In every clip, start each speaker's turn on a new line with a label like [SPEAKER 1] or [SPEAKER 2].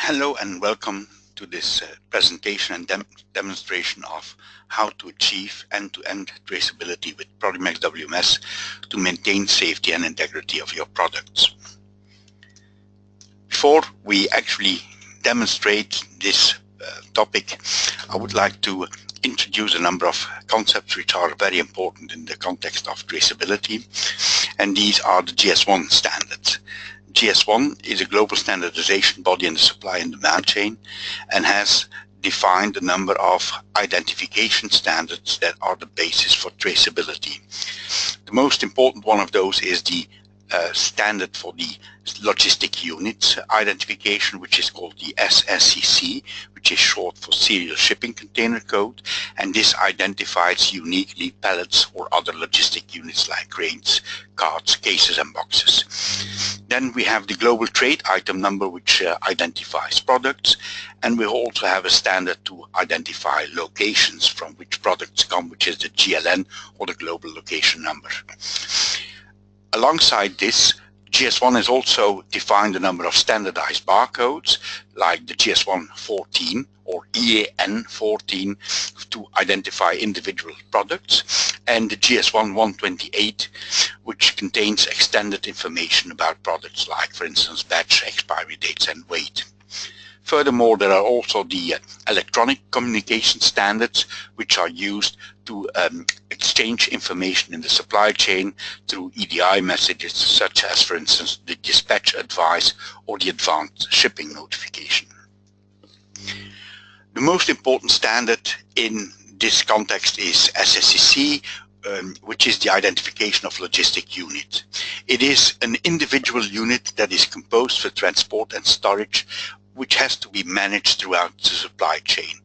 [SPEAKER 1] Hello and welcome to this presentation and demonstration of how to achieve end-to-end traceability with Produmex WMS to maintain safety and integrity of your products. Before we actually demonstrate this topic, I would like to introduce a number of concepts which are very important in the context of traceability, and these are the GS1 standards. GS1 is a global standardization body in the supply and demand chain and has defined a number of identification standards that are the basis for traceability. The most important one of those is the standard for the logistic units identification, which is called the SSCC, which is short for Serial Shipping Container Code, and this identifies uniquely pallets or other logistic units like cranes, carts, cases and boxes. Then we have the global trade item number, which identifies products, and we also have a standard to identify locations from which products come, which is the GLN or the global location number. Alongside this, GS1 has also defined a number of standardized barcodes like the GS1 14 or EAN 14 to identify individual products, and the GS1 128, which contains extended information about products like, for instance, batch, expiry dates and weight. Furthermore, there are also the electronic communication standards, which are used to exchange information in the supply chain through EDI messages, such as, for instance, the dispatch advice or the advanced shipping notification. The most important standard in this context is SSCC, which is the identification of logistic unit. It is an individual unit that is composed for transport and storage, which has to be managed throughout the supply chain.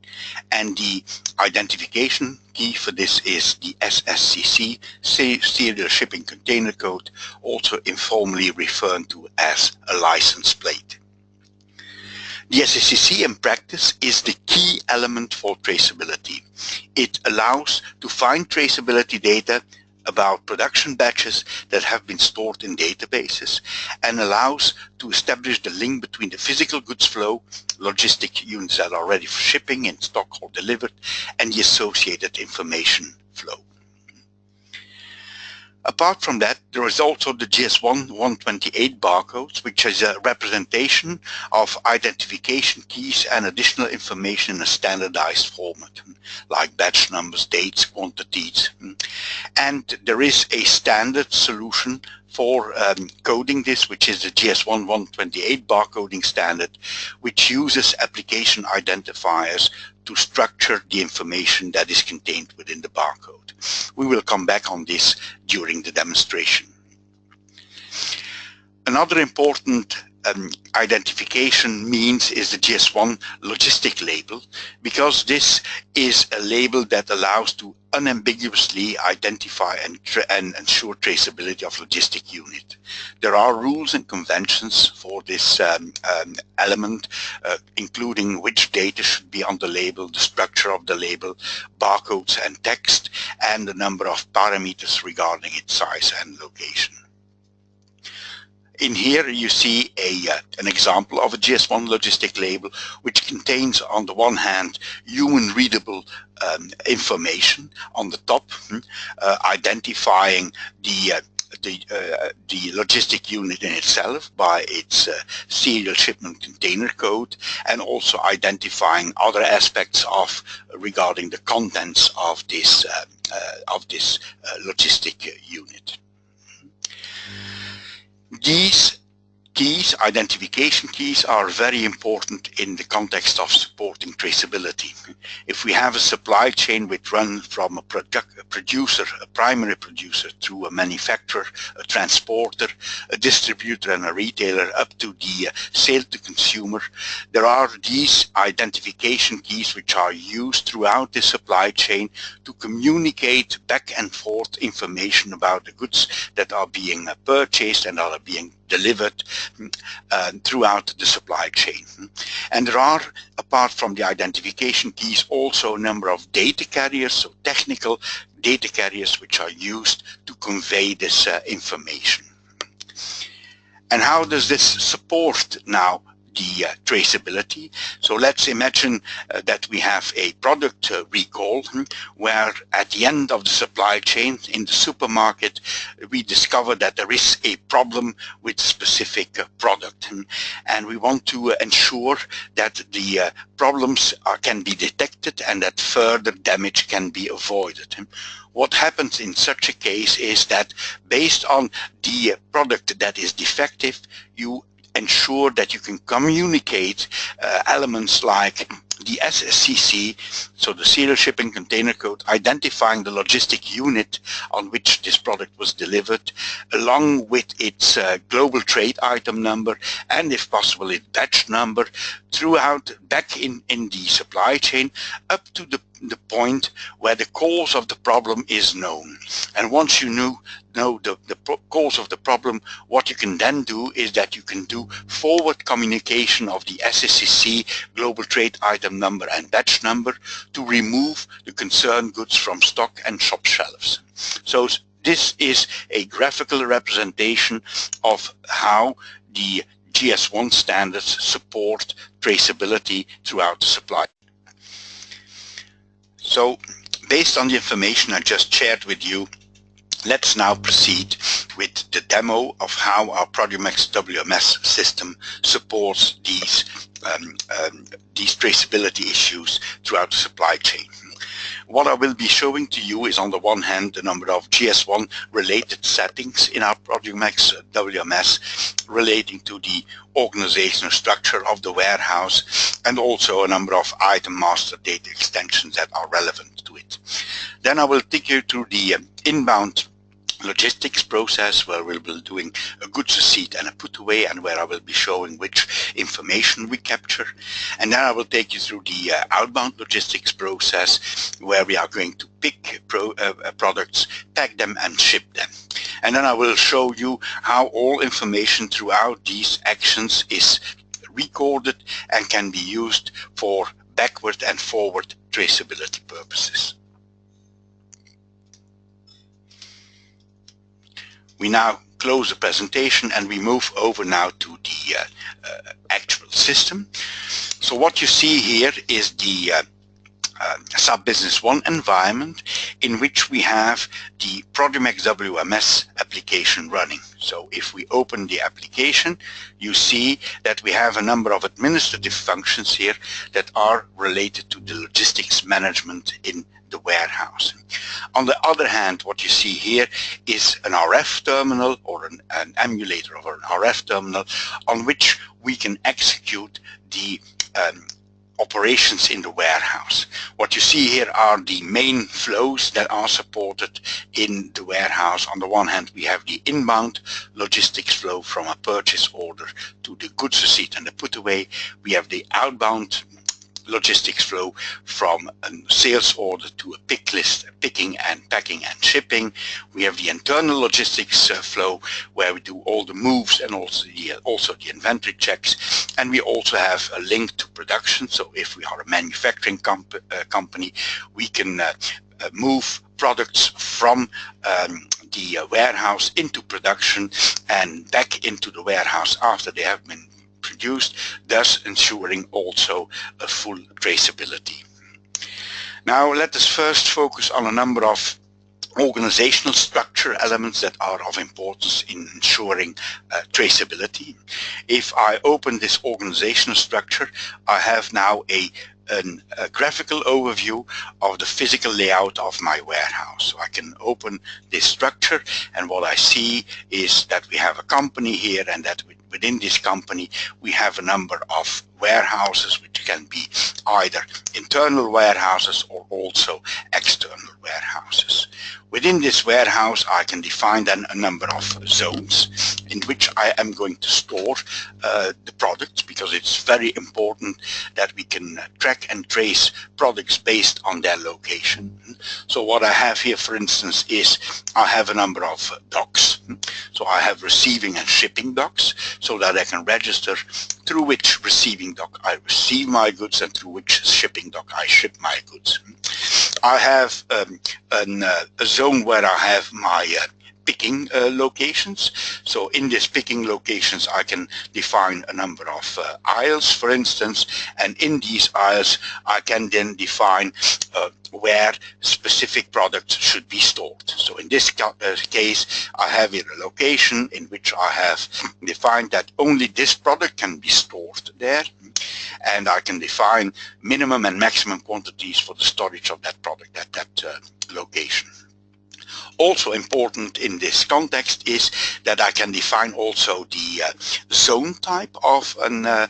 [SPEAKER 1] And the identification key for this is the SSCC, Serial Shipping Container Code, also informally referred to as a license plate. The SSCC in practice is the key element for traceability. It allows to find traceability data about production batches that have been stored in databases and allows to establish the link between the physical goods flow, logistic units that are ready for shipping in stock or delivered, and the associated information flow. Apart from that, there is also the GS1 128 barcodes, which is a representation of identification keys and additional information in a standardized format, like batch numbers, dates, quantities. And there is a standard solution for coding this, which is the GS1 128 barcoding standard, which uses application identifiers to structure the information that is contained within the barcode. We will come back on this during the demonstration. Another important identification means is the GS1 logistic label, because this is a label that allows to unambiguously identify and ensure traceability of logistic unit. There are rules and conventions for this element, including which data should be on the label, the structure of the label, barcodes and text, and the number of parameters regarding its size and location. In here you see an example of a GS1 logistic label, which contains on the one hand human readable information on the top, identifying the logistic unit in itself by its serial shipment container code, and also identifying other aspects of regarding the contents of this logistic unit. These keys, identification keys, are very important in the context of supporting traceability. If we have a supply chain which runs from a producer, a primary producer, through a manufacturer, a transporter, a distributor and a retailer up to the sale to consumer, there are these identification keys which are used throughout the supply chain to communicate back and forth information about the goods that are being purchased and are being delivered throughout the supply chain. And there are, apart from the identification keys, also a number of data carriers, so technical data carriers, which are used to convey this information. And how does this support now the traceability. So let's imagine that we have a product recall where at the end of the supply chain in the supermarket we discover that there is a problem with specific product, and we want to ensure that the problems can be detected and that further damage can be avoided. What happens in such a case is that based on the product that is defective, you ensure that you can communicate elements like the SSCC, so the serial shipping container code, identifying the logistic unit on which this product was delivered, along with its global trade item number, and if possible its batch number, throughout back in the supply chain up to the point where the cause of the problem is known. And once you know the cause of the problem, what you can then do is that you can do forward communication of the SSCC, global trade item number and batch number to remove the concerned goods from stock and shop shelves. So this is a graphical representation of how the GS1 standards support traceability throughout the supply. So based on the information I just shared with you, let's now proceed with the demo of how our Produmex WMS system supports these traceability issues throughout the supply chain. What I will be showing to you is on the one hand the number of GS1 related settings in our Produmex WMS relating to the organizational structure of the warehouse, and also a number of item master data extensions that are relevant to it. Then I will take you through the inbound logistics process, where we'll be doing a goods receipt and a put away, and where I will be showing which information we capture. And then I will take you through the outbound logistics process, where we are going to pick products, pack them and ship them. And then I will show you how all information throughout these actions is recorded and can be used for backward and forward traceability purposes. We now close the presentation and we move over now to the actual system. So what you see here is the SAP Business One environment in which we have the Produmex WMS application running. So if we open the application, you see that we have a number of administrative functions here that are related to the logistics management in the warehouse. On the other hand, what you see here is an RF terminal, or an emulator of an RF terminal, on which we can execute the operations in the warehouse. What you see here are the main flows that are supported in the warehouse. On the one hand, we have the inbound logistics flow from a purchase order to the goods receipt and the put away. We have the outbound logistics flow from a sales order to a pick list, picking and packing and shipping. We have the internal logistics flow, where we do all the moves and also the inventory checks. And we also have a link to production. So if we are a manufacturing company, we can move products from the warehouse into production and back into the warehouse after they have been produced, thus ensuring also a full traceability. Now let us first focus on a number of organizational structure elements that are of importance in ensuring traceability. If I open this organizational structure, I have now a graphical overview of the physical layout of my warehouse. So I can open this structure, and what I see is that we have a company here, and that within this company we have a number of warehouses, which can be either internal warehouses or also external warehouses. Within this warehouse, I can define then a number of zones in which I am going to store the products, because it's very important that we can track and trace products based on their location. So what I have here, for instance, is I have a number of docks. So I have receiving and shipping docks, so that I can register through which receiving dock I receive my goods and through which shipping dock I ship my goods. I have a zone where I have my picking locations. So in these picking locations I can define a number of aisles, for instance, and in these aisles I can then define where specific products should be stored. So in this case I have here a location in which I have defined that only this product can be stored there, and I can define minimum and maximum quantities for the storage of that product at that location. Also important in this context is that I can define also the zone type of a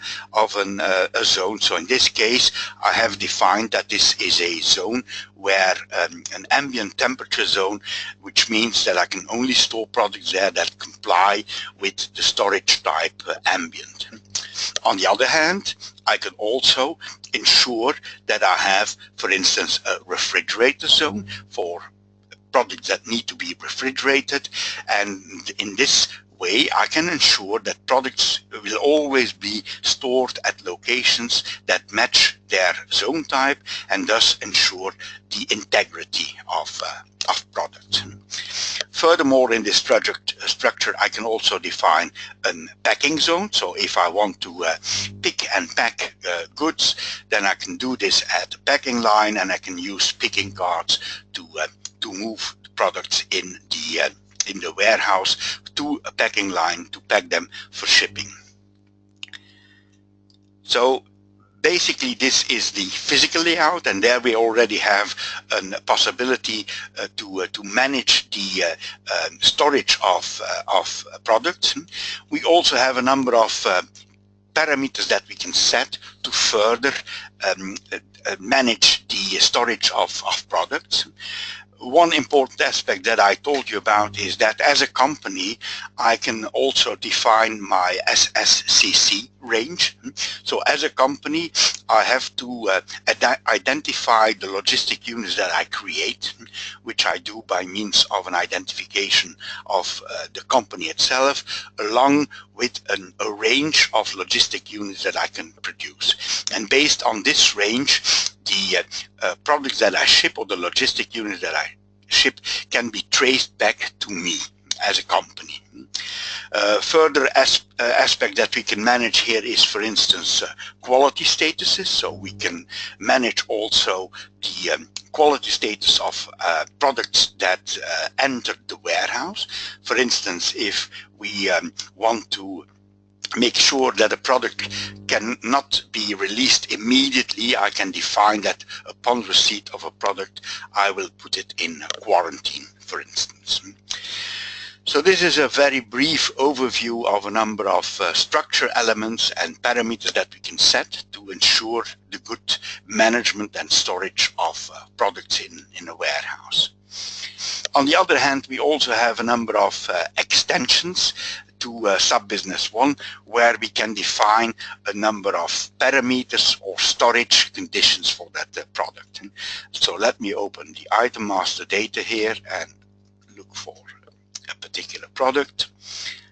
[SPEAKER 1] zone. So in this case I have defined that this is a zone where an ambient temperature zone, which means that I can only store products there that comply with the storage type ambient. On the other hand, I can also ensure that I have, for instance, a refrigerator zone for products that need to be refrigerated, and in this way I can ensure that products will always be stored at locations that match their zone type and thus ensure the integrity of products. Furthermore, in this structure I can also define a packing zone. So if I want to pick and pack goods, then I can do this at the packing line, and I can use picking cards to move the products in the warehouse to a packing line to pack them for shipping. So basically this is the physical layout, and there we already have a possibility to manage the storage of products. We also have a number of parameters that we can set to further manage the storage of products. One important aspect that I told you about is that as a company I can also define my SSCC range. So as a company I have to identify the logistic units that I create, which I do by means of an identification of the company itself, along with a range of logistic units that I can produce. And based on this range, the products that I ship, or the logistic units that I ship, can be traced back to me as a company. Further aspect that we can manage here is, for instance, quality statuses. So we can manage also the quality status of products that enter the warehouse. For instance, if we want to make sure that a product cannot be released immediately, I can define that upon receipt of a product I will put it in quarantine, for instance. So this is a very brief overview of a number of structure elements and parameters that we can set to ensure the good management and storage of products in a warehouse. On the other hand, we also have a number of extensions to sub-business 1, where we can define a number of parameters or storage conditions for that product. So let me open the item master data here and look for a particular product.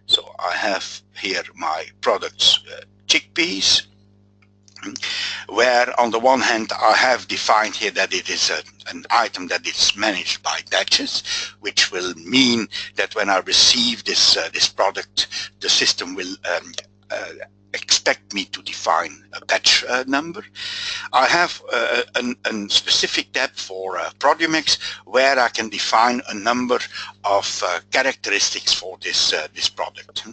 [SPEAKER 1] So I have here my products, chickpeas, where on the one hand I have defined here that it is an item that is managed by batches, which will mean that when I receive this product, the system will expect me to define a batch number. I have a specific tab for Produmex where I can define a number of characteristics for this product,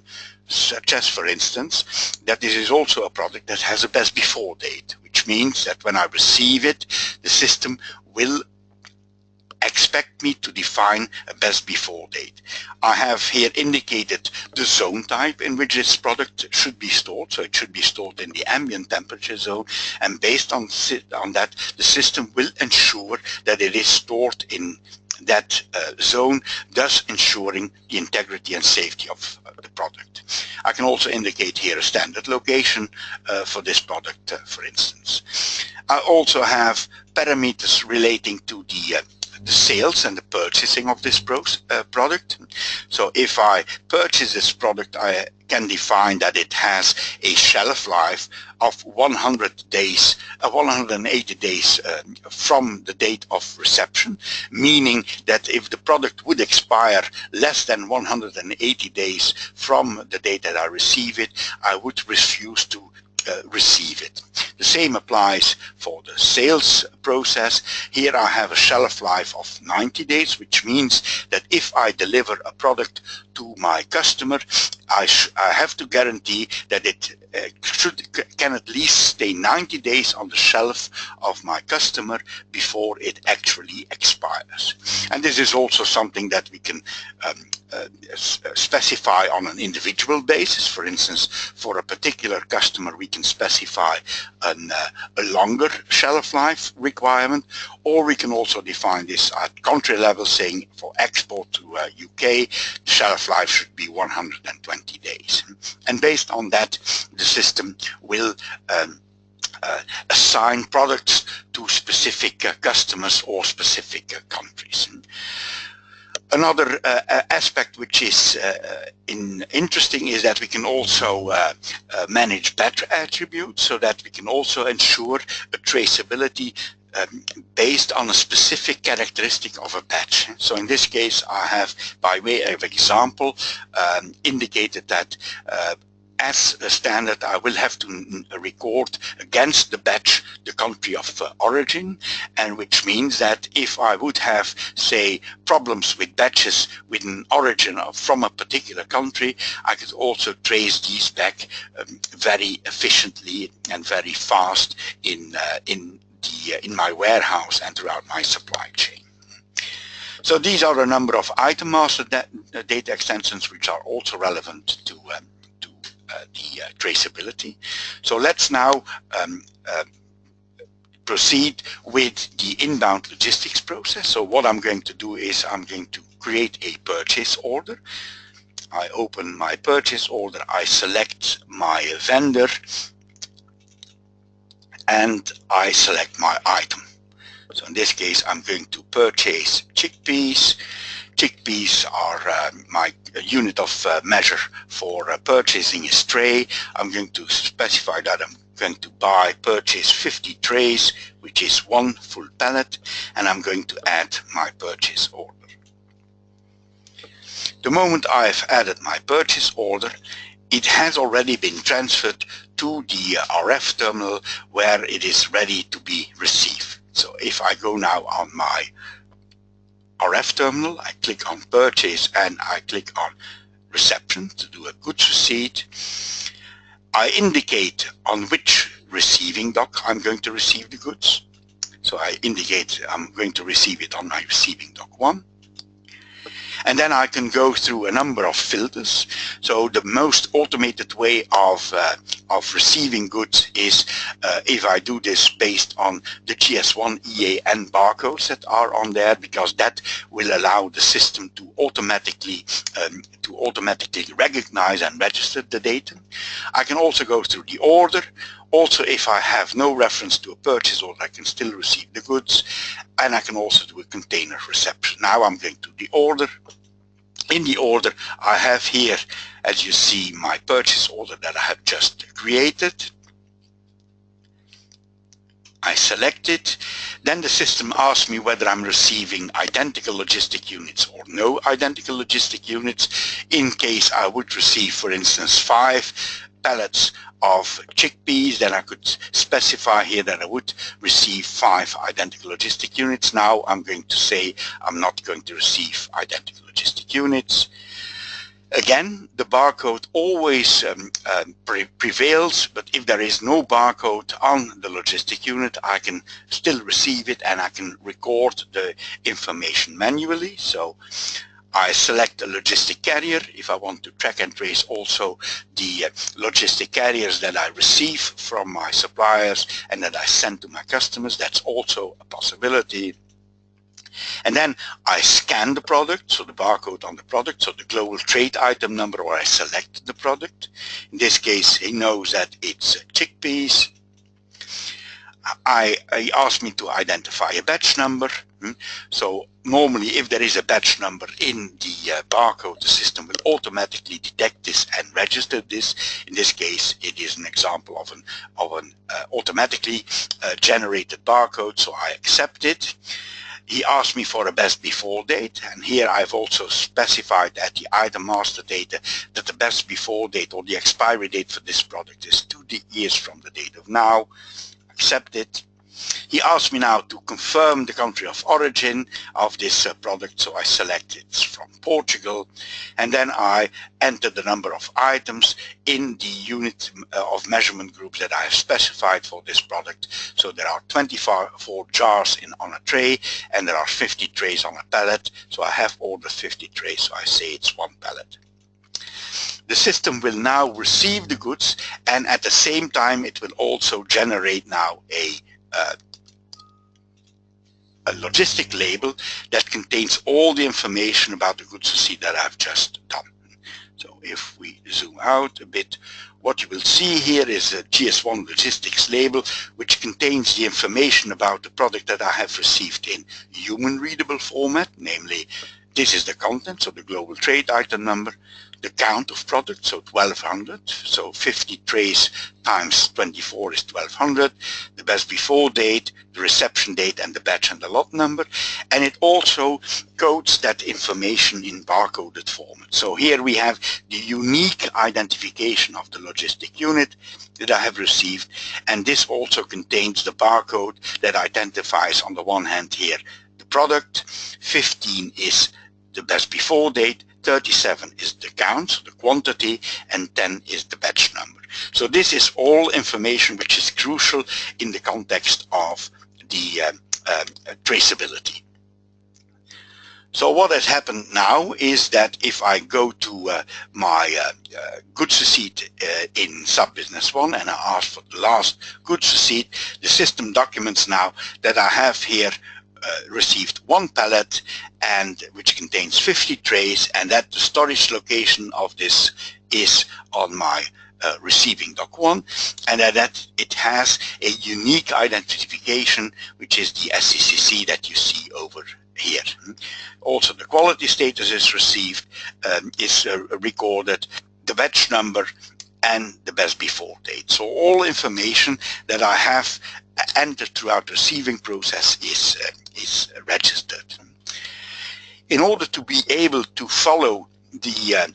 [SPEAKER 1] such as, for instance, that this is also a product that has a best before date, which means that when I receive it, the system will expect me to define a best before date. I have here indicated the zone type in which this product should be stored, so it should be stored in the ambient temperature zone, and based on that, the system will ensure that it is stored in that zone, thus ensuring the integrity and safety of the product. I can also indicate here a standard location for this product, for instance. I also have parameters relating to the the sales and the purchasing of this product. So if I purchase this product, I can define that it has a shelf life of 180 days from the date of reception, meaning that if the product would expire less than 180 days from the date that I receive it, I would refuse to receive it. The same applies for the sales process. Here I have a shelf life of 90 days, which means that if I deliver a product to my customer, I have to guarantee that it can at least stay 90 days on the shelf of my customer before it actually expires. And this is also something that we can specify on an individual basis. For instance, for a particular customer, we can specify a longer shelf life requirement, or we can also define this at country level, saying for export to UK, the shelf life should be 120 days. And based on that, the system will assign products to specific customers or specific countries. Another aspect which is interesting is that we can also manage batch attributes, so that we can also ensure a traceability based on a specific characteristic of a batch. So in this case, I have, by way of example, indicated that as a standard, I will have to record against the batch the country of origin, and which means that if I would have, say, problems with batches with an origin from a particular country, I could also trace these back very efficiently and very fast in my warehouse and throughout my supply chain. So these are a number of item master data extensions which are also relevant to the traceability. So let's now proceed with the inbound logistics process. So what I'm going to do is I'm going to create a purchase order. I open my purchase order, I select my vendor, and I select my item. So in this case, I'm going to purchase chickpeas. Chickpeas are my unit of measure for purchasing a tray. I'm going to specify that I'm going to purchase 50 trays, which is 1 full pallet, and I'm going to add my purchase order. The moment I've added my purchase order, it has already been transferred to the RF terminal where it is ready to be received. So if I go now on my RF terminal, I click on purchase and I click on reception to do a goods receipt. I indicate on which receiving dock I'm going to receive the goods. So I indicate I'm going to receive it on my receiving dock 1. And then I can go through a number of filters. So the most automated way of receiving goods is if I do this based on the GS1 EAN barcodes that are on there, because that will allow the system to automatically recognize and register the data. I can also go through the order. Also, if I have no reference to a purchase order, I can still receive the goods, and I can also do a container reception. Now I'm going to the order. In the order, I have here, as you see, my purchase order that I have just created. I select it. Then the system asks me whether I'm receiving identical logistic units or no identical logistic units. In case I would receive, for instance, 5 pallets of chickpeas, then I could specify here that I would receive 5 identical logistic units. Now I'm going to say I'm not going to receive identical logistic units. Again, the barcode always prevails, but if there is no barcode on the logistic unit, I can still receive it and I can record the information manually. So I select a logistic carrier if I want to track and trace also the logistic carriers that I receive from my suppliers and that I send to my customers. That's also a possibility. And then I scan the product, so the barcode on the product, so the global trade item number, or I select the product. In this case, he knows that it's chickpeas. He asked me to identify a batch number. So normally if there is a batch number in the barcode, the system will automatically detect this and register this. In this case, it is an example of an automatically generated barcode, so I accept it. He asked me for a best before date, and here I've also specified at the item master data that the best before date or the expiry date for this product is 2 years from the date of now. Accept it. He asked me now to confirm the country of origin of this product, so I select it from Portugal, and then I enter the number of items in the unit of measurement group that I have specified for this product. So there are 24 jars on a tray, and there are 50 trays on a pallet, so I have ordered 50 trays, so I say it's 1 pallet. The system will now receive the goods, and at the same time it will also generate now a logistic label that contains all the information about the goods receipt that I've just done. So if we zoom out a bit, what you will see here is a GS1 logistics label, which contains the information about the product that I have received in human readable format, namely this is the content, so the global trade item number, the count of products, so 1200, so 50 trays times 24 is 1200, the best before date, the reception date, and the batch and the lot number, and it also codes that information in barcoded format. So here we have the unique identification of the logistic unit that I have received, and this also contains the barcode that identifies on the one hand here the product, 15 is the best before date, 37 is the count, so the quantity, and 10 is the batch number. So this is all information which is crucial in the context of the traceability. So what has happened now is that if I go to my goods receipt in sub-business 1 and I ask for the last goods receipt, the system documents now that I have here received 1 pallet, and which contains 50 trays, and that the storage location of this is on my receiving dock 1, and that it has a unique identification, which is the SCCC that you see over here. Also the quality status is received, is recorded, the batch number, and the best before date. So all information that I have entered throughout the receiving process is registered. In order to be able to follow the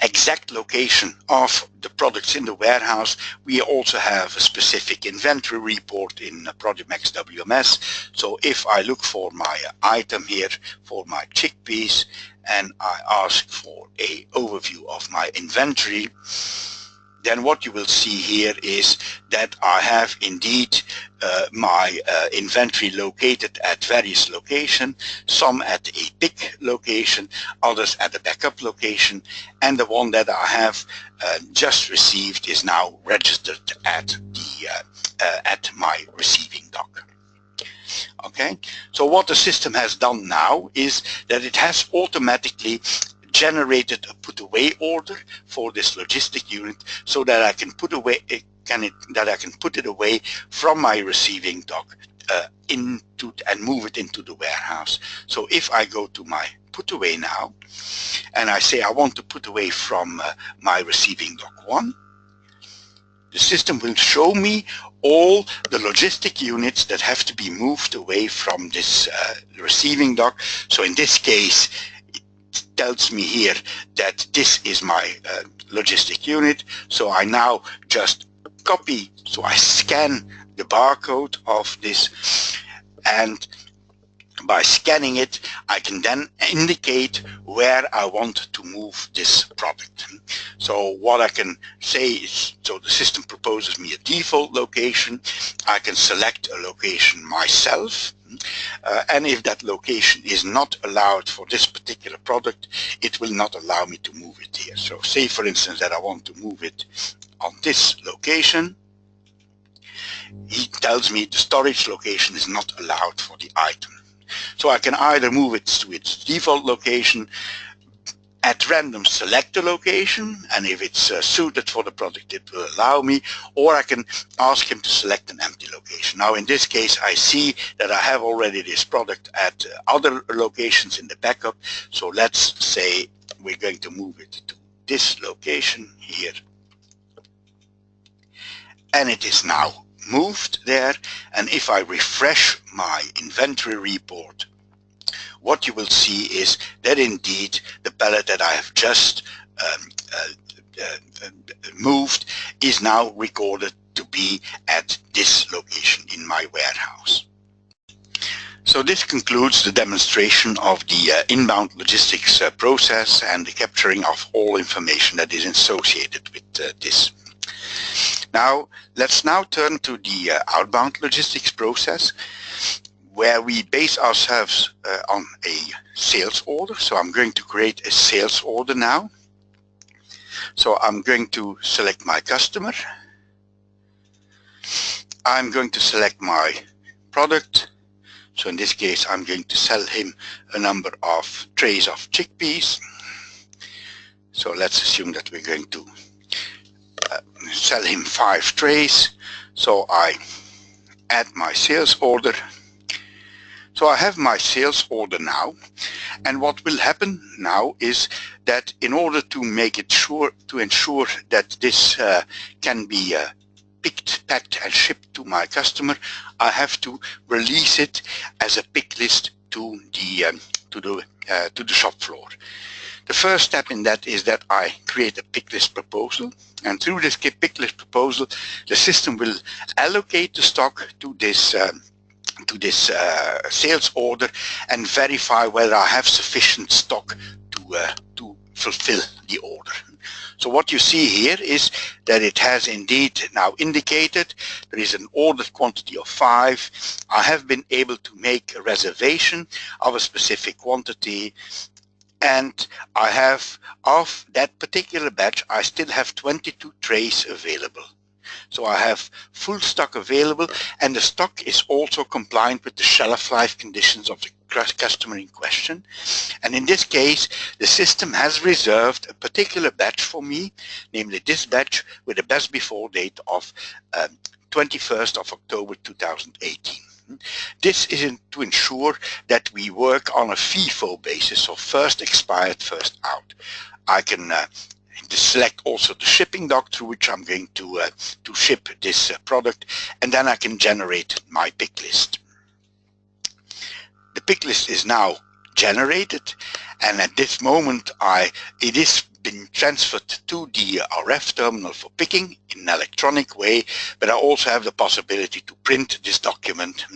[SPEAKER 1] exact location of the products in the warehouse, we also have a specific inventory report in Produmex WMS. So if I look for my item here for my chickpeas and I ask for an overview of my inventory, then what you will see here is that I have indeed my inventory located at various locations, some at a pick location, others at a backup location, and the one that I have just received is now registered at my receiving dock. Okay, so what the system has done now is that it has automatically generated a put away order for this logistic unit, so that I can put it away from my receiving dock and move it into the warehouse. So if I go to my put away now and I say I want to put away from my receiving dock 1, the system will show me all the logistic units that have to be moved away from this receiving dock. So in this case, tells me here that this is my logistic unit. So I now just copy, so I scan the barcode of this, and by scanning it I can then indicate where I want to move this product. So what I can say is, so the system proposes me a default location. I can select a location myself, and if that location is not allowed for this particular product, it will not allow me to move it here. So say for instance that I want to move it on this location. He tells me the storage location is not allowed for the item. So I can either move it to its default location, at random select a location, and if it's suited for the product, it will allow me, or I can ask him to select an empty location. Now in this case, I see that I have already this product at other locations in the backup, so let's say we're going to move it to this location here, and it is now moved there. And if I refresh my inventory report, what you will see is that indeed the pallet that I have just moved is now recorded to be at this location in my warehouse. So this concludes the demonstration of the inbound logistics process and the capturing of all information that is associated with this. Now let's now turn to the outbound logistics process, where we base ourselves on a sales order. So I'm going to create a sales order now. So I'm going to select my customer. I'm going to select my product. So in this case, I'm going to sell him a number of trays of chickpeas. So let's assume that we're going to sell him 5 trays. So I add my sales order. So I have my sales order now, and what will happen now is that in order to make it ensure that this can be picked, packed and shipped to my customer, I have to release it as a pick list to the shop floor. The first step in that is that I create a pick list proposal, and through this pick list proposal, the system will allocate the stock to this sales order and verify whether I have sufficient stock to fulfill the order. So what you see here is that it has indeed now indicated there is an ordered quantity of 5. I have been able to make a reservation of a specific quantity, and I have, of that particular batch, I still have 22 trays available. So I have full stock available, and the stock is also compliant with the shelf life conditions of the customer in question. And in this case, the system has reserved a particular batch for me, namely this batch with a best before date of 21st of October 2018. This is to ensure that we work on a FIFO basis, so first expired, first out. I can select also the shipping dock through which I'm going to ship this product, and then I can generate my pick list. The pick list is now generated, and at this moment it is been transferred to the RF terminal for picking in an electronic way, but I also have the possibility to print this document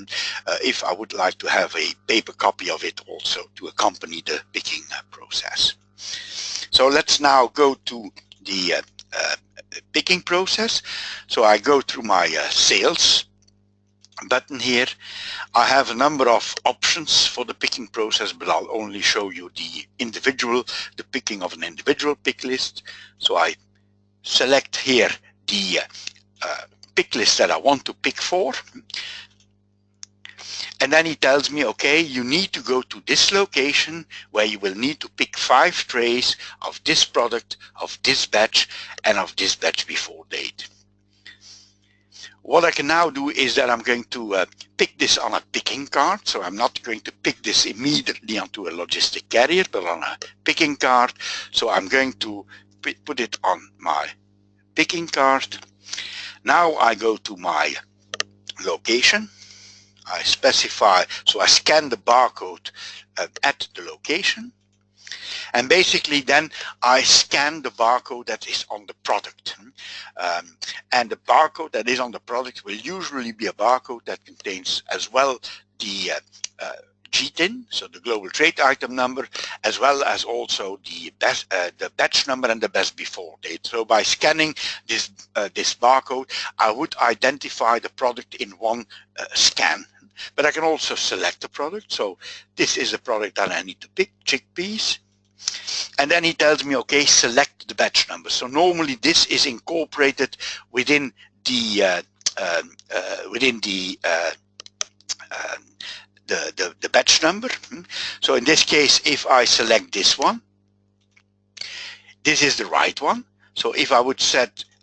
[SPEAKER 1] if I would like to have a paper copy of it also to accompany the picking process. So let's now go to the picking process. So I go through my sales button here. I have a number of options for the picking process, but I'll only show you the picking of an individual pick list. So I select here the pick list that I want to pick for. And then he tells me, okay, you need to go to this location where you will need to pick 5 trays of this product, of this batch, and of this batch before date. What I can now do is that I'm going to pick this on a picking card. So I'm not going to pick this immediately onto a logistic carrier, but on a picking card. So I'm going to put it on my picking card. Now I go to my location. I specify, so I scan the barcode at the location, and basically then I scan the barcode that is on the product. And the barcode that is on the product will usually be a barcode that contains as well the GTIN, so the global trade item number, as well as also the batch number and the best before date. So by scanning this barcode, I would identify the product in one scan. But I can also select the product. So this is a product that I need to pick, chickpeas. And then he tells me, okay, select the batch number. So normally this is incorporated within the batch number. So in this case, if I select this one, this is the right one. So if I would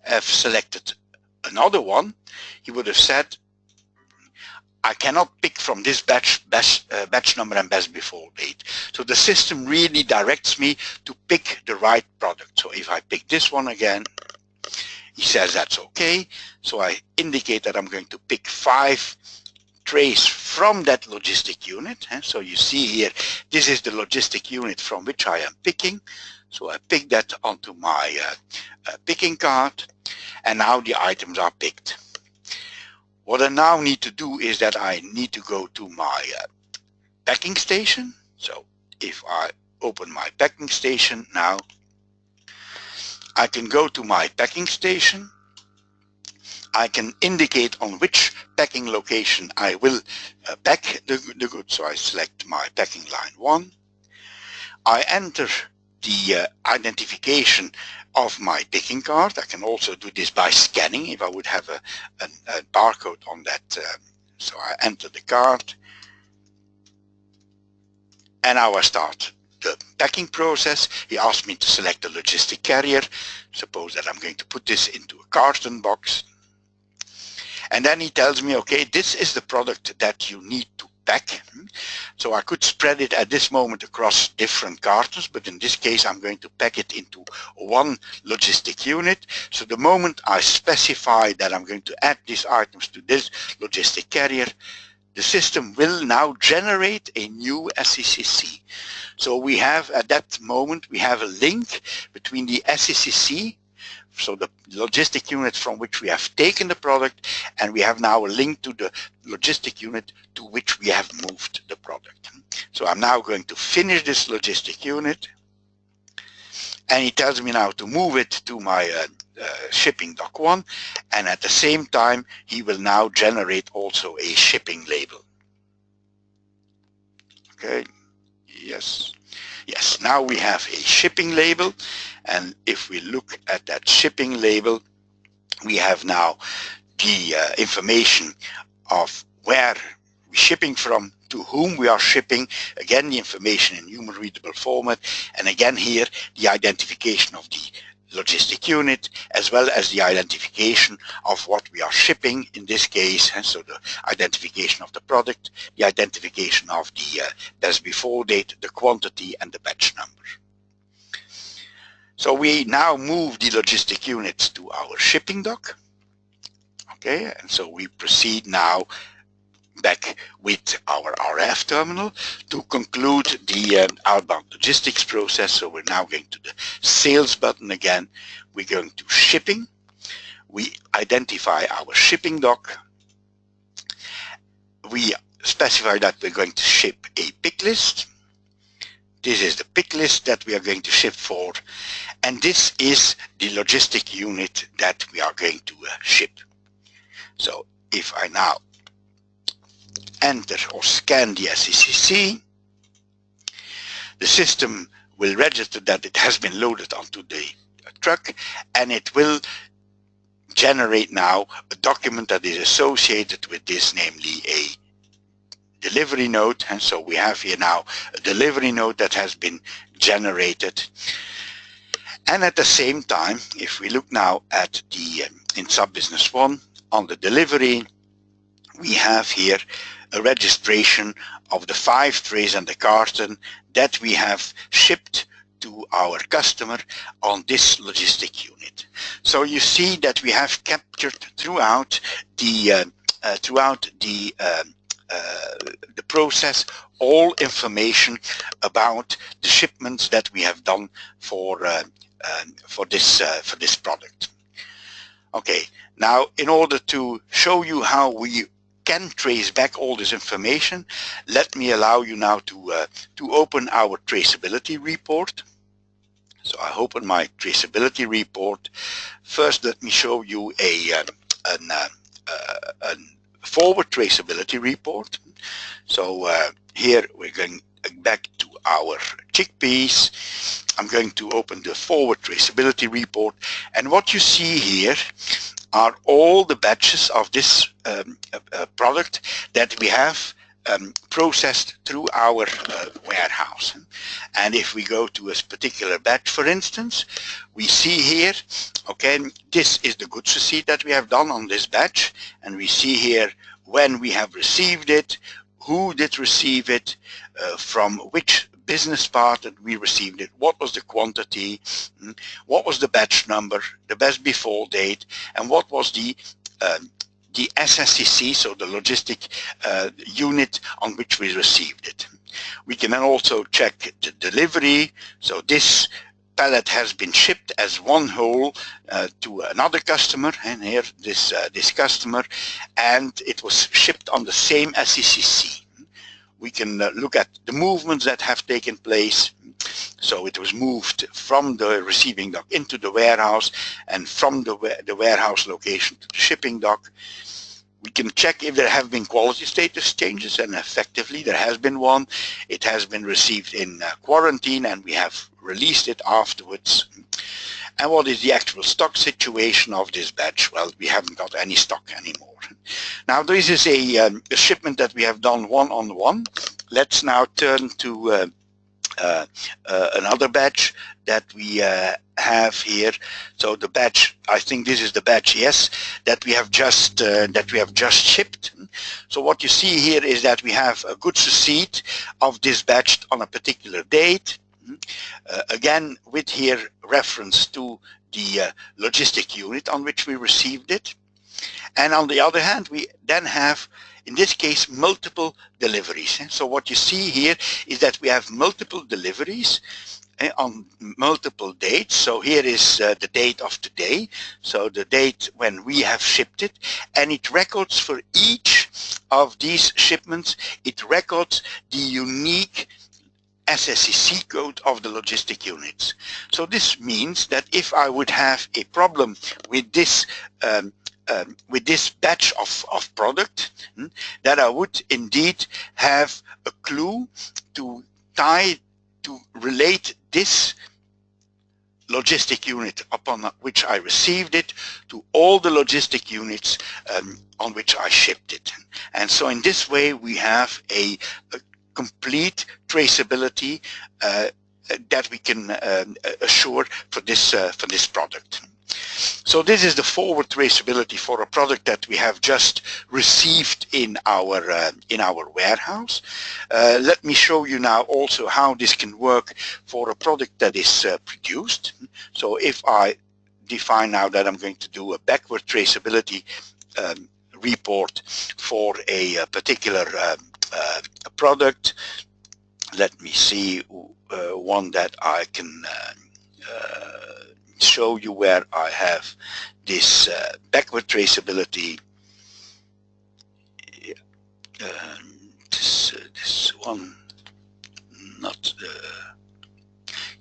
[SPEAKER 1] have selected another one, he would have said, I cannot pick from this batch number and best before date. So the system really directs me to pick the right product. So if I pick this one again, he says that's okay. So I indicate that I'm going to pick 5 trays from that logistic unit. So you see here, this is the logistic unit from which I am picking. So I pick that onto my picking card, and now the items are picked. What I now need to do is that I need to go to my packing station. So if I open my packing station now, I can go to my packing station. I can indicate on which packing location I will pack the goods. So I select my packing line 1. I enter the identification of my picking card. I can also do this by scanning if I would have a barcode on that. So I enter the card, and now I start the packing process. He asked me to select a logistic carrier. Suppose that I'm going to put this into a carton box. And then he tells me, okay, this is the product that you need to pack. So I could spread it at this moment across different cartons, but in this case I'm going to pack it into one logistic unit. So the moment I specify that I'm going to add these items to this logistic carrier, the system will now generate a new SCCC. So we have, at that moment, we have a link between the SCCC, so the logistic unit from which we have taken the product, and we have now a link to the logistic unit to which we have moved the product. So I'm now going to finish this logistic unit, and he tells me now to move it to my shipping dock 1, and at the same time he will now generate also a shipping label. Okay, yes, now we have a shipping label, and if we look at that shipping label, we have now the information of where we're shipping from, to whom we are shipping, again the information in human readable format, and again here the identification of the logistic unit, as well as the identification of what we are shipping in this case, and so the identification of the product, the identification of the best before date, the quantity, and the batch number. So we now move the logistic units to our shipping dock. Okay, and so we proceed now back with our RF terminal to conclude the outbound logistics process. So we're now going to the sales button again. We're going to shipping. We identify our shipping dock. We specify that we're going to ship a pick list. This is the pick list that we are going to ship for, and this is the logistic unit that we are going to ship. So if I now enter or scan the SCCC, the system will register that it has been loaded onto the truck, and it will generate now a document that is associated with this, namely a delivery note. And so we have here now a delivery note that has been generated. And at the same time, if we look now at the in sub-business 1 on the delivery, we have here a registration of the 5 trays and the carton that we have shipped to our customer on this logistic unit. So you see that we have captured throughout the process all information about the shipments that we have done for this product. Okay, now in order to show you how we can trace back all this information, let me allow you now to open our traceability report. So I open my traceability report. First, let me show you a forward traceability report. So here we're going back to our chickpeas. I'm going to open the forward traceability report, and what you see here are all the batches of this product that we have processed through our warehouse. And if we go to a particular batch, for instance, we see here, okay, this is the goods receipt that we have done on this batch, and we see here when we have received it, who did receive it, from which business part that we received it, what was the quantity, what was the batch number, the batch before date, and what was the SSCC, so the logistic unit on which we received it. We can then also check the delivery. So this pallet has been shipped as one whole to another customer, and here this customer, and it was shipped on the same SSCC. We can look at the movements that have taken place. So it was moved from the receiving dock into the warehouse, and from the warehouse location to the shipping dock. We can check if there have been quality status changes, and effectively there has been one. It has been received in quarantine, and we have released it afterwards. And what is the actual stock situation of this batch? Well, we haven't got any stock anymore. Now this is a shipment that we have done one-on-one. Let's now turn to another batch that we have here. So the batch, I think this is the batch, yes, that we have just shipped. So what you see here is that we have a goods receipt of this batch on a particular date. Again, with here reference to the logistic unit on which we received it. And on the other hand, we then have, in this case, multiple deliveries. So what you see here is that we have multiple deliveries on multiple dates. So here is the date of today, so the date when we have shipped it, and it records for each of these shipments, it records the unique SSCC code of the logistic units. So this means that if I would have a problem with this batch of product, that I would indeed have a clue to relate this logistic unit upon which I received it to all the logistic units on which I shipped it. And so in this way we have a complete traceability that we can assure for this product. So this is the forward traceability for a product that we have just received in our warehouse. Let me show you now also how this can work for a product that is produced. So if I define now that I'm going to do a backward traceability report for a particular product, let me see one that I can show you where I have this backward traceability. This one, not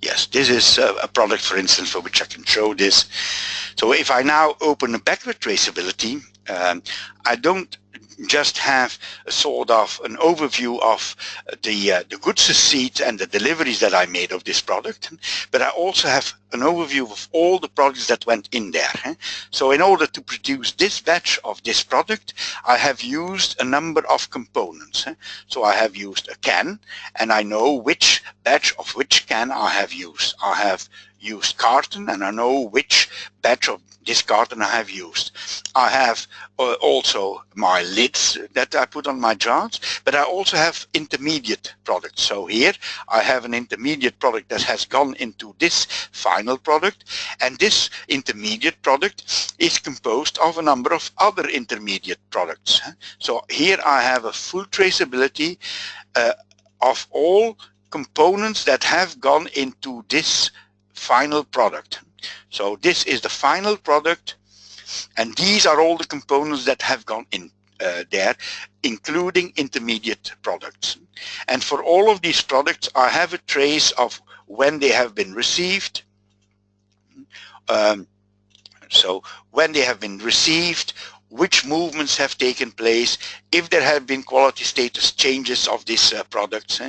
[SPEAKER 1] yes, this is a product, for instance, for which I can show this. So if I now open a backward traceability, I don't just have a sort of an overview of the goods receipt and the deliveries that I made of this product, but I also have an overview of all the products that went in there. So in order to produce this batch of this product, I have used a number of components. So I have used a can, and I know which batch of which can I have used. I have used carton, and I know which batch of this carton I have used. I have also my lids that I put on my jars, but I also have intermediate products. So here I have an intermediate product that has gone into this final product, and this intermediate product is composed of a number of other intermediate products. So here I have a full traceability of all components that have gone into this final product. So this is the final product, and these are all the components that have gone in there, including intermediate products. And for all of these products, I have a trace of when they have been received. So when they have been received, which movements have taken place, if there have been quality status changes of these products,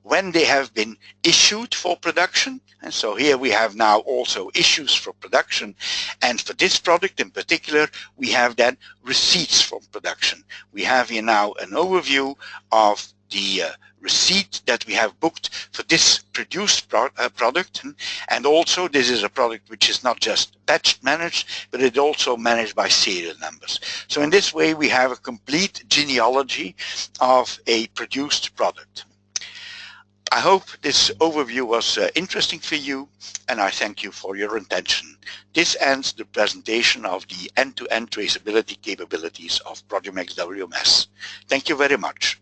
[SPEAKER 1] when they have been issued for production. And so here we have now also issues for production. And for this product in particular, we have then receipts from production. We have here now an overview of the receipt that we have booked for this produced product. And also this is a product which is not just batch managed, but it's also managed by serial numbers. So in this way, we have a complete genealogy of a produced product. I hope this overview was interesting for you, and I thank you for your attention. This ends the presentation of the end-to-end traceability capabilities of Produmex WMS. Thank you very much.